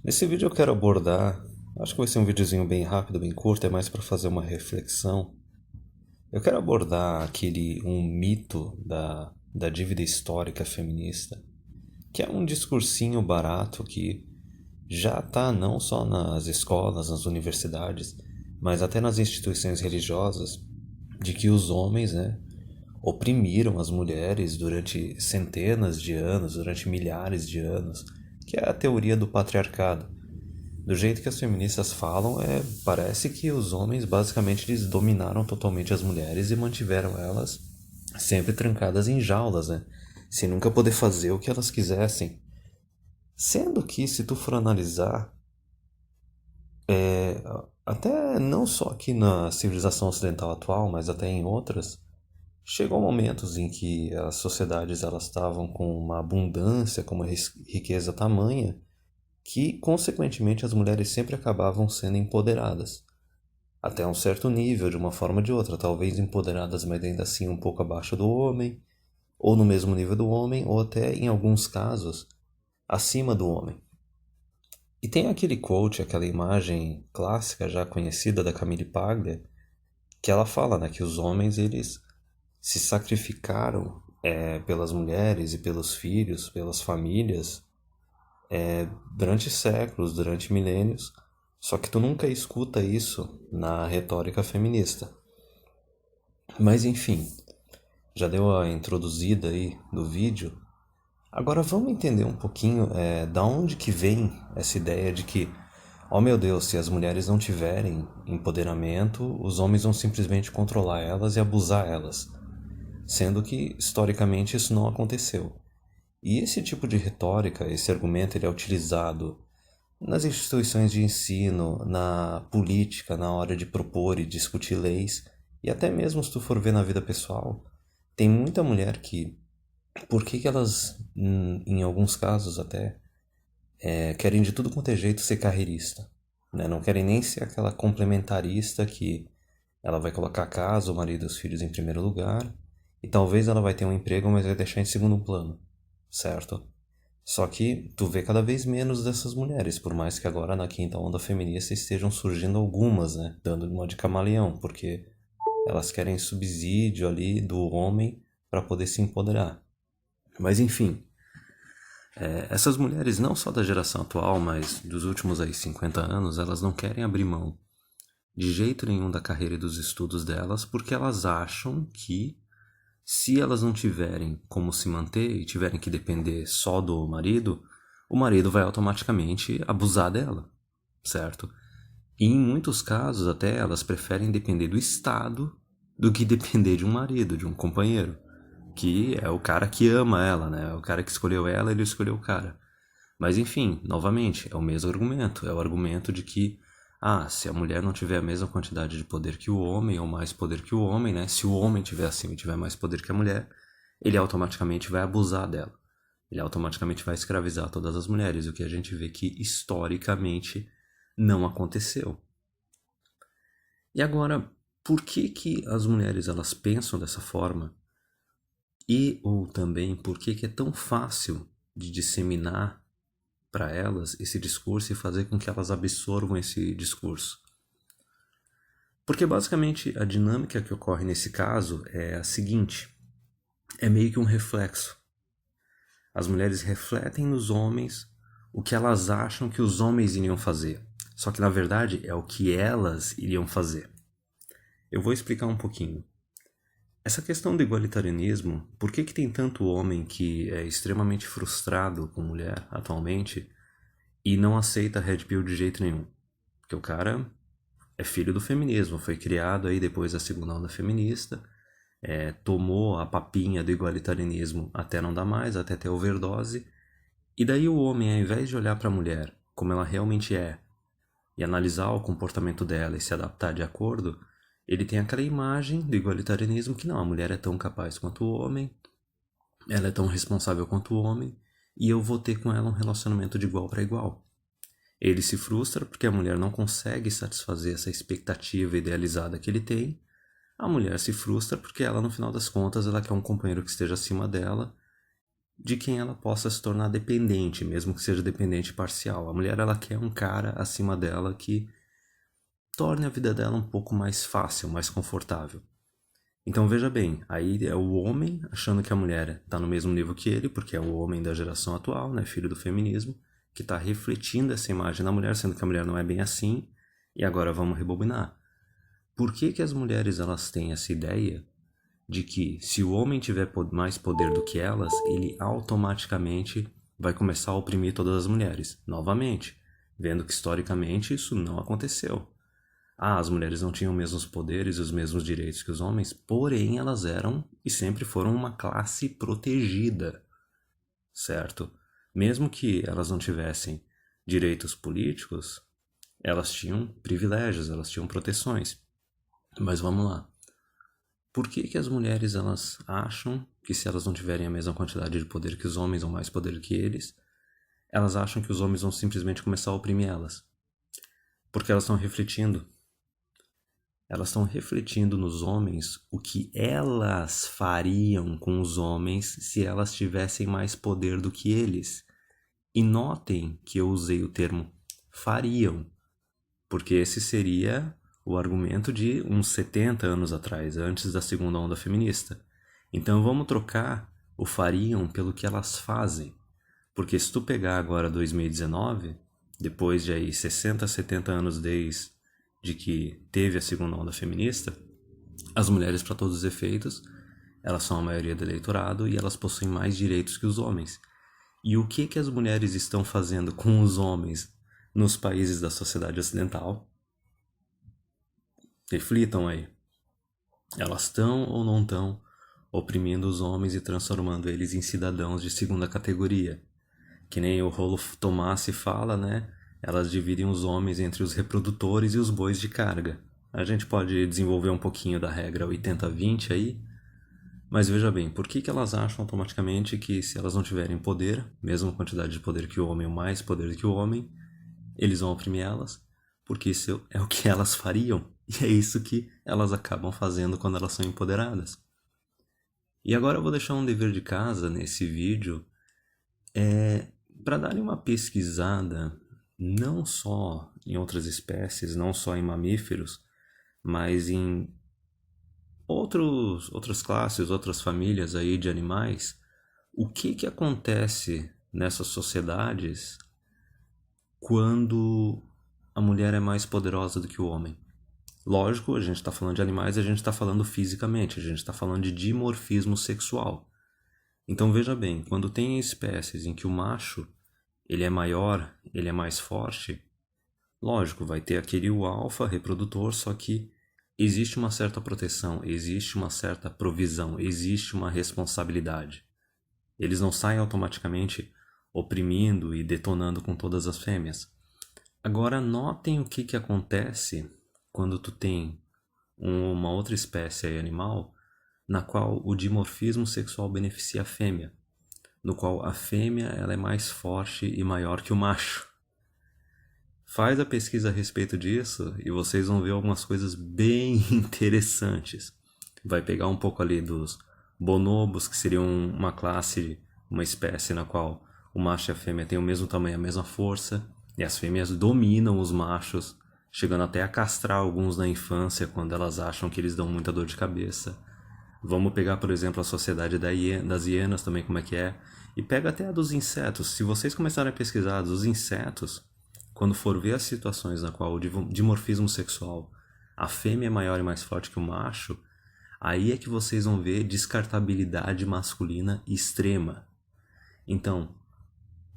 Nesse vídeo eu quero abordar, acho que vai ser um videozinho bem rápido, bem curto, é mais para fazer uma reflexão. Eu quero abordar um mito da dívida histórica feminista, que é um discursinho barato que já está não só nas escolas, nas universidades, mas até nas instituições religiosas, de que os homens, né, oprimiram as mulheres durante centenas de anos, durante milhares de anos, que é a teoria do patriarcado. Do jeito que as feministas falam, parece que os homens basicamente eles dominaram totalmente as mulheres e mantiveram elas sempre trancadas em jaulas, né? Sem nunca poder fazer o que elas quisessem. Sendo que, se tu for analisar, até não só aqui na civilização ocidental atual, mas até em outras, chegou momentos em que as sociedades elas estavam com uma abundância, com uma riqueza tamanha, que consequentemente as mulheres sempre acabavam sendo empoderadas. Até um certo nível, de uma forma ou de outra, talvez empoderadas, mas ainda assim um pouco abaixo do homem, ou no mesmo nível do homem, ou até, em alguns casos, acima do homem. E tem aquele quote, aquela imagem clássica já conhecida da Camille Paglia, que ela fala, né, que os homens eles se sacrificaram pelas mulheres e pelos filhos, pelas famílias, durante séculos, durante milênios, só que tu nunca escuta isso na retórica feminista. Mas enfim, já deu a introduzida aí do vídeo. Agora vamos entender um pouquinho da onde que vem essa ideia de que, oh meu Deus, se as mulheres não tiverem empoderamento, os homens vão simplesmente controlar elas e abusar elas, sendo que historicamente isso não aconteceu. E esse tipo de retórica, esse argumento, ele é utilizado nas instituições de ensino, na política, na hora de propor e discutir leis, e até mesmo se tu for ver na vida pessoal, tem muita mulher que, por que que elas, em alguns casos até, querem de tudo quanto é jeito ser carreirista, né? Não querem nem ser aquela complementarista que ela vai colocar a casa, o marido e os filhos em primeiro lugar, e talvez ela vai ter um emprego, mas vai deixar em segundo plano, certo? Só que tu vê cada vez menos dessas mulheres, por mais que agora na quinta onda feminista estejam surgindo algumas, né? Dando uma de camaleão, porque elas querem subsídio ali do homem para poder se empoderar. Mas enfim, essas mulheres não só da geração atual, mas dos últimos aí 50 anos, elas não querem abrir mão de jeito nenhum da carreira e dos estudos delas, porque elas acham que se elas não tiverem como se manter e tiverem que depender só do marido, o marido vai automaticamente abusar dela, certo? E em muitos casos até elas preferem depender do Estado do que depender de um marido, de um companheiro, que é o cara que ama ela, né? É o cara que escolheu ela, ele escolheu o cara. Mas enfim, novamente, é o mesmo argumento, é o argumento de que se a mulher não tiver a mesma quantidade de poder que o homem, ou mais poder que o homem, né? Se o homem tiver acima e tiver mais poder que a mulher, ele automaticamente vai abusar dela. Ele automaticamente vai escravizar todas as mulheres, o que a gente vê que historicamente não aconteceu. E agora, por que que as mulheres elas pensam dessa forma? E ou também por que que é tão fácil de disseminar para elas esse discurso e fazer com que elas absorvam esse discurso? Porque basicamente a dinâmica que ocorre nesse caso é a seguinte: é meio que um reflexo. As mulheres refletem nos homens o que elas acham que os homens iriam fazer. Só que na verdade é o que elas iriam fazer. Eu vou explicar um pouquinho. Essa questão do igualitarianismo, por que que tem tanto homem que é extremamente frustrado com mulher atualmente e não aceita a Red Pill de jeito nenhum? Porque o cara é filho do feminismo, foi criado aí depois da segunda onda feminista, tomou a papinha do igualitarianismo até não dar mais, até ter overdose, e daí o homem, ao invés de olhar para a mulher como ela realmente é e analisar o comportamento dela e se adaptar de acordo, ele tem aquela imagem do igualitarianismo que não, a mulher é tão capaz quanto o homem, ela é tão responsável quanto o homem, e eu vou ter com ela um relacionamento de igual para igual. Ele se frustra porque a mulher não consegue satisfazer essa expectativa idealizada que ele tem. A mulher se frustra porque ela, no final das contas, ela quer um companheiro que esteja acima dela de quem ela possa se tornar dependente, mesmo que seja dependente parcial. A mulher, ela quer um cara acima dela que torne a vida dela um pouco mais fácil, mais confortável. Então veja bem, aí é o homem achando que a mulher está no mesmo nível que ele, porque é o homem da geração atual, né, filho do feminismo, que está refletindo essa imagem na mulher, sendo que a mulher não é bem assim. E agora vamos rebobinar. Por que que as mulheres elas têm essa ideia de que se o homem tiver mais poder do que elas, ele automaticamente vai começar a oprimir todas as mulheres? Novamente, vendo que historicamente isso não aconteceu. Ah, as mulheres não tinham os mesmos poderes e os mesmos direitos que os homens, porém elas eram e sempre foram uma classe protegida, certo? Mesmo que elas não tivessem direitos políticos, elas tinham privilégios, elas tinham proteções. Mas vamos lá. Por que que as mulheres elas acham que se elas não tiverem a mesma quantidade de poder que os homens ou mais poder que eles, elas acham que os homens vão simplesmente começar a oprimir elas? Porque elas estão refletindo. Elas estão refletindo nos homens o que elas fariam com os homens se elas tivessem mais poder do que eles. E notem que eu usei o termo fariam, porque esse seria o argumento de uns 70 anos atrás, antes da segunda onda feminista. Então vamos trocar o fariam pelo que elas fazem. Porque se tu pegar agora 2019, depois de aí 60, 70 anos desde que teve a segunda onda feminista, as mulheres, para todos os efeitos, elas são a maioria do eleitorado e elas possuem mais direitos que os homens. E o que que as mulheres estão fazendo com os homens nos países da sociedade ocidental? Reflitam aí. Elas estão ou não estão oprimindo os homens e transformando eles em cidadãos de segunda categoria? Que nem o Rolf Tomassi fala, né? Elas dividem os homens entre os reprodutores e os bois de carga. A gente pode desenvolver um pouquinho da regra 80-20 aí, mas veja bem, por que que elas acham automaticamente que se elas não tiverem poder, mesma quantidade de poder que o homem ou mais poder que o homem, eles vão oprimir elas? Porque isso é o que elas fariam, e é isso que elas acabam fazendo quando elas são empoderadas. E agora eu vou deixar um dever de casa nesse vídeo, para darem uma pesquisada não só em outras espécies, não só em mamíferos, mas em outras classes, outras famílias aí de animais, o que que acontece nessas sociedades quando a mulher é mais poderosa do que o homem? Lógico, a gente está falando de animais, a gente está falando fisicamente, a gente está falando de dimorfismo sexual. Então veja bem, quando tem espécies em que o macho ele é maior, ele é mais forte, lógico, vai ter aquele o alfa reprodutor, só que existe uma certa proteção, existe uma certa provisão, existe uma responsabilidade. Eles não saem automaticamente oprimindo e detonando com todas as fêmeas. Agora notem o que acontece quando tu tem uma outra espécie animal na qual o dimorfismo sexual beneficia a fêmea, no qual a fêmea ela é mais forte e maior que o macho. Faz a pesquisa a respeito disso e vocês vão ver algumas coisas bem interessantes. Vai pegar um pouco ali dos bonobos, que seriam uma classe, uma espécie na qual o macho e a fêmea têm o mesmo tamanho, a mesma força, e as fêmeas dominam os machos, chegando até a castrar alguns na infância quando elas acham que eles dão muita dor de cabeça. Vamos pegar, por exemplo, a sociedade das hienas também, como é que é. E pega até a dos insetos. Se vocês começarem a pesquisar dos insetos, quando for ver as situações na qual o dimorfismo sexual, a fêmea é maior e mais forte que o macho, aí é que vocês vão ver descartabilidade masculina extrema. Então,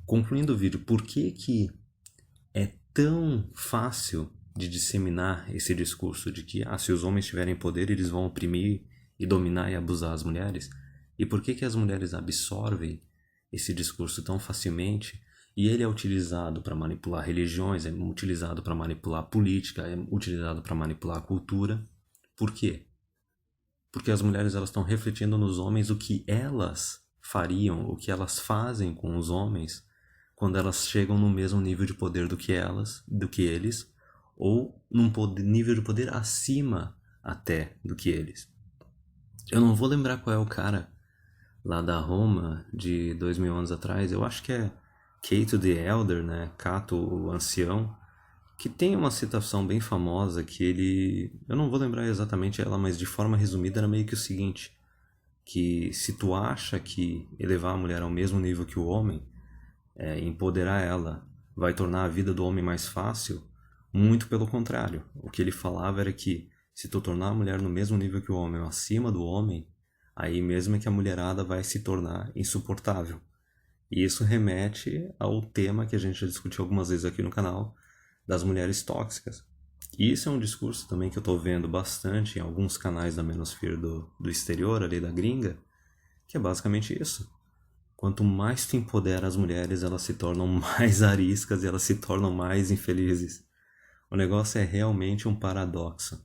concluindo o vídeo, por que que é tão fácil de disseminar esse discurso de que se os homens tiverem poder, eles vão oprimir e dominar e abusar as mulheres? E por que que as mulheres absorvem esse discurso tão facilmente? E ele é utilizado para manipular religiões, é utilizado para manipular política, é utilizado para manipular a cultura. Por quê? Porque as mulheres elas estão refletindo nos homens o que elas fariam, o que elas fazem com os homens quando elas chegam no mesmo nível de poder do que eles, ou num nível de poder acima até do que eles. Eu não vou lembrar qual é o cara, lá da Roma, de 2000 anos atrás. Eu acho que é Cato the Elder, né? Cato o Ancião, que tem uma citação bem famosa que ele... Eu não vou lembrar exatamente ela, mas de forma resumida era meio que o seguinte, que se tu acha que elevar a mulher ao mesmo nível que o homem, empoderar ela, vai tornar a vida do homem mais fácil, muito pelo contrário. O que ele falava era que se tu tornar a mulher no mesmo nível que o homem ou acima do homem, aí mesmo é que a mulherada vai se tornar insuportável. E isso remete ao tema que a gente já discutiu algumas vezes aqui no canal, das mulheres tóxicas. E isso é um discurso também que eu estou vendo bastante em alguns canais da Manosphere do exterior, ali da gringa, que é basicamente isso. Quanto mais tu empodera as mulheres, elas se tornam mais ariscas e elas se tornam mais infelizes. O negócio é realmente um paradoxo.